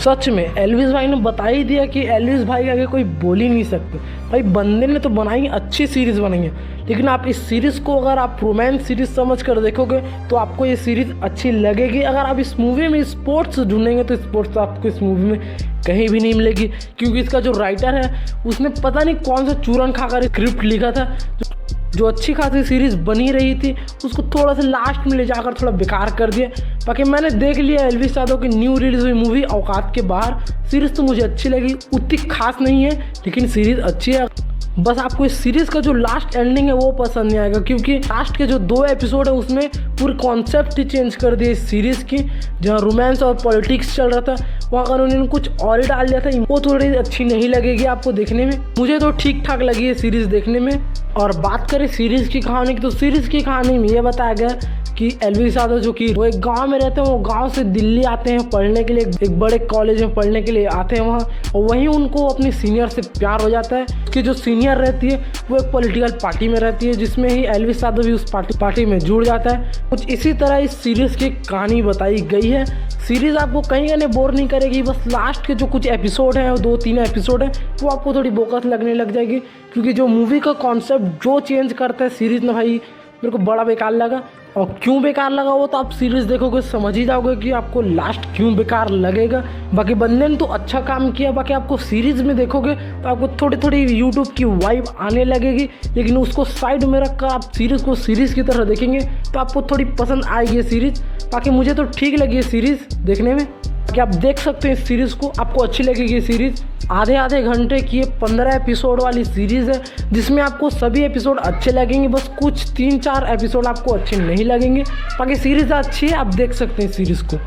सच में एल्विस भाई ने बता ही दिया कि एल्विस भाई के आगे कोई बोल ही नहीं सकते। भाई बंदे ने तो बनाई अच्छी सीरीज़ बनाई है, लेकिन आप इस सीरीज़ को अगर आप रोमांस सीरीज़ समझ कर देखोगे तो आपको ये सीरीज़ अच्छी लगेगी। अगर आप इस मूवी में स्पोर्ट्स ढूंढेंगे तो स्पोर्ट्स आपको इस मूवी में कहीं भी नहीं मिलेगी, क्योंकि इसका जो राइटर है उसने पता नहीं कौन सा चूरन खाकर स्क्रिप्ट लिखा था। जो अच्छी खासी सीरीज़ बनी रही थी उसको थोड़ा सा लास्ट में ले जाकर थोड़ा बेकार कर दिया। बाकी मैंने देख लिया एल्विस यादव की न्यू रिलीज हुई मूवी औकात के बाहर, सीरीज़ तो मुझे अच्छी लगी, उतनी खास नहीं है लेकिन सीरीज़ अच्छी है। बस आपको इस सीरीज़ का जो लास्ट एंडिंग है वो पसंद नहीं आएगा, क्योंकि लास्ट के जो 2 एपिसोड है उसमें पूरी कॉन्सेप्ट ही चेंज कर दिया इस सीरीज़ की। जहाँ रोमांस और पॉलिटिक्स चल रहा था वहाँ अगर उन्होंने कुछ और ही डाल दिया था, वो थोड़ी अच्छी नहीं लगेगी आपको देखने में। मुझे तो ठीक ठाक लगी है सीरीज़ देखने में। और बात करें सीरीज़ की कहानी की, तो सीरीज़ की कहानी में ये बताया गया कि एल्विस यादव जो कि वो एक गांव में रहते हैं, वो गांव से दिल्ली आते हैं पढ़ने के लिए, एक बड़े कॉलेज में पढ़ने के लिए आते हैं वहाँ, और वहीं उनको अपनी सीनियर से प्यार हो जाता है। उसकी जो सीनियर रहती है वो एक पॉलिटिकल पार्टी में रहती है, जिसमें ही एल्विस यादव भी उस पार्टी में जुड़ जाता है। कुछ इसी तरह इस सीरीज़ की कहानी बताई गई है। सीरीज़ आपको कहीं कहीं बोर नहीं करेगी, बस लास्ट के जो कुछ एपिसोड हैं, 2-3 एपिसोड हैं, वो आपको थोड़ी बोकस लगने लग जाएगी, क्योंकि जो मूवी का कॉन्सेप्ट जो चेंज करता है सीरीज़ में, भाई मेरे को बड़ा बेकार लगा। और क्यों बेकार लगा वो तो आप सीरीज़ देखोगे समझ ही जाओगे कि आपको लास्ट क्यों बेकार लगेगा। बाकी बंदे ने तो अच्छा काम किया, बाकी आपको सीरीज़ में देखोगे तो आपको थोड़ी थोड़ी यूट्यूब की वाइब आने लगेगी, लेकिन उसको साइड में रखकर आप सीरीज़ को सीरीज़ की तरह देखेंगे तो आपको थोड़ी पसंद आएगी ये सीरीज़। बाकी मुझे तो ठीक लगी ये सीरीज़ देखने में, कि आप देख सकते हैं इस सीरीज़ को, आपको अच्छी लगेगी ये सीरीज़। आधे घंटे की 15 एपिसोड वाली सीरीज़ है, जिसमें आपको सभी एपिसोड अच्छे लगेंगे, बस कुछ 3-4 एपिसोड आपको अच्छे नहीं लगेंगे। बाकी सीरीज़ अच्छी है, आप देख सकते हैं इस सीरीज़ को।